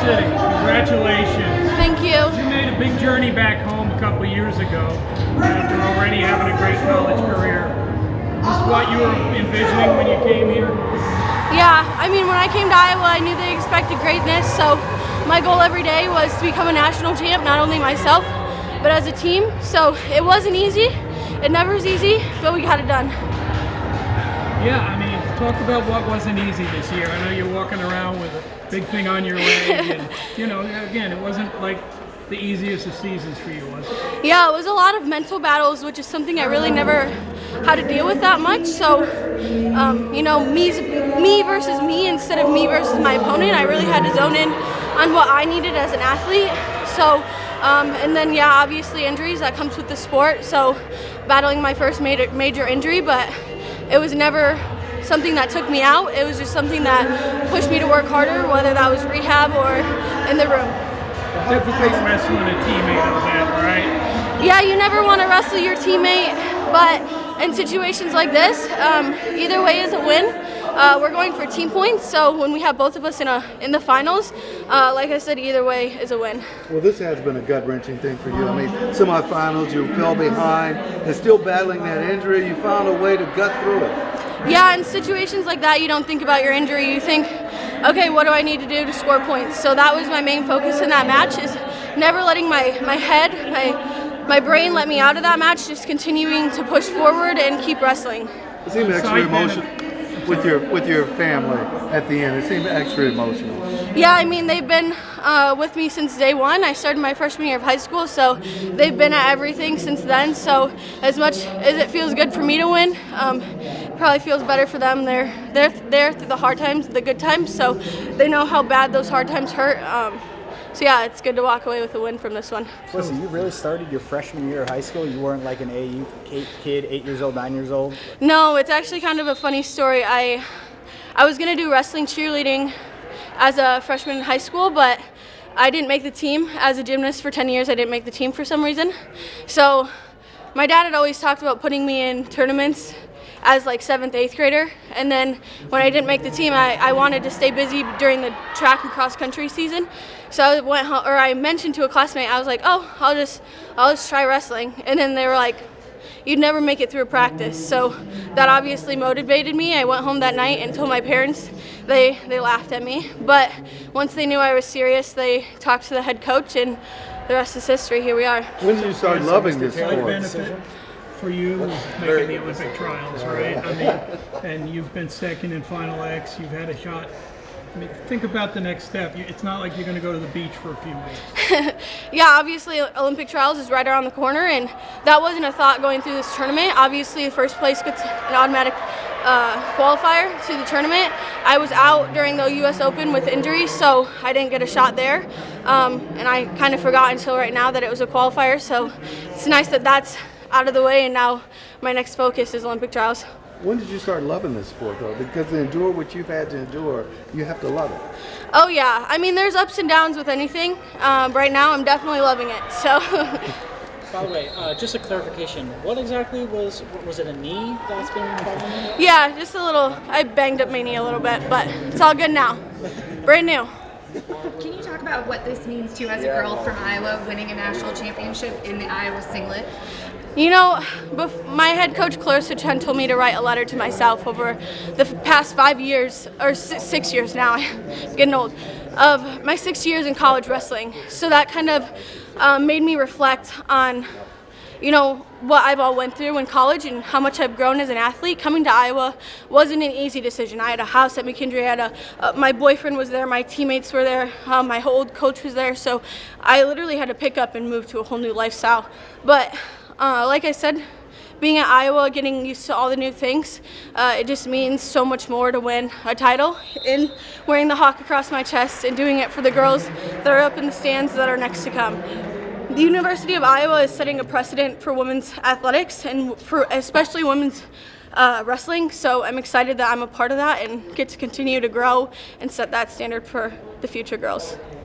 Felicity, congratulations. Thank you. You made a big journey back home a couple years ago after already having a great college career. Is this what you were envisioning when you came here? Yeah, I mean, when I came to Iowa, I knew they expected greatness, so my goal every day was to become a national champ, not only myself, but as a team. So it wasn't easy. It never is easy, but we got it done. Yeah, I mean, talk about what wasn't easy this year. I know you're walking around with a big thing on your leg, and, you know, again, it wasn't like the easiest of seasons for you, was it? Yeah, it was a lot of mental battles, which is something I really never had to deal with that much. So, you know, me versus me instead of me versus my opponent. I really had to zone in on what I needed as an athlete. So, and then, yeah, obviously injuries, that comes with the sport. So, battling my first major injury, but it was never something that took me out. It was just something that pushed me to work harder, whether that was rehab or in the room. Difficult wrestling a teammate of that, right? Yeah, you never want to wrestle your teammate, but in situations like this, either way is a win. We're going for team points, so when we have both of us in the finals, like I said, either way is a win. Well, this has been a gut-wrenching thing for you. I mean, semifinals, you fell behind, and still battling that injury, you found a way to gut through it. Yeah, in situations like that, you don't think about your injury. You think, okay, what do I need to do to score points? So that was my main focus in that match, is never letting my head, my brain let me out of that match, just continuing to push forward and keep wrestling. It seemed extra emotional with your family at the end. It seemed extra emotional. Yeah, I mean, they've been with me since day one. I started my freshman year of high school, so they've been at everything since then. So as much as it feels good for me to win, it probably feels better for them. They're there through the hard times, the good times, so they know how bad those hard times hurt. So yeah, it's good to walk away with a win from this one. Listen, you really started your freshman year of high school. You weren't like an AAU kid, 8 years old, 9 years old. No, it's actually kind of a funny story. I was gonna do wrestling cheerleading as a freshman in high school, but I didn't make the team. As a gymnast for 10 years, I didn't make the team for some reason. So my dad had always talked about putting me in tournaments as like 7th, 8th grader, and then when I didn't make the team, I wanted to stay busy during the track and cross country season. So I mentioned to a classmate, I was like, oh, I'll just try wrestling, and then they were like, you'd never make it through a practice. So that obviously motivated me. I went home that night and told my parents. They laughed at me, but once they knew I was serious, they talked to the head coach, and the rest is history. Here we are. When did you start loving this Big sport? benefit for you was making the Olympic trials, right? I mean, and you've been second in Final X. You've had a shot. I mean, think about the next step. It's not like you're going to go to the beach for a few weeks. Yeah, obviously Olympic trials is right around the corner, and that wasn't a thought going through this tournament. Obviously, the first place gets an automatic qualifier to the tournament. I was out during the U.S. Open with injury, so I didn't get a shot there, and I kind of forgot until right now that it was a qualifier. So it's nice that that's out of the way, and now my next focus is Olympic trials. When did you start loving this sport, though? Because to endure what you've had to endure, you have to love it. Oh yeah, I mean, there's ups and downs with anything. Right now, I'm definitely loving it. So. By the way, just a clarification. What exactly was it a knee that's been bothering you? Yeah, just a little. I banged up my knee a little bit, but it's all good now. Brand new. Can you talk about what this means to you as a girl from Iowa, winning a national championship in the Iowa singlet? You know, my head coach Clarissa Chen told me to write a letter to myself over the past 5 years, or 6 years now, I'm getting old, of my 6 years in college wrestling. So that kind of made me reflect on, you know, what I've all went through in college and how much I've grown as an athlete. Coming to Iowa wasn't an easy decision. I had a house at McKendree. I had my boyfriend was there. My teammates were there. My old coach was there. So I literally had to pick up and move to a whole new lifestyle. But like I said, being at Iowa, getting used to all the new things, it just means so much more to win a title and wearing the hawk across my chest and doing it for the girls that are up in the stands that are next to come. The University of Iowa is setting a precedent for women's athletics and for especially women's wrestling, so I'm excited that I'm a part of that and get to continue to grow and set that standard for the future girls.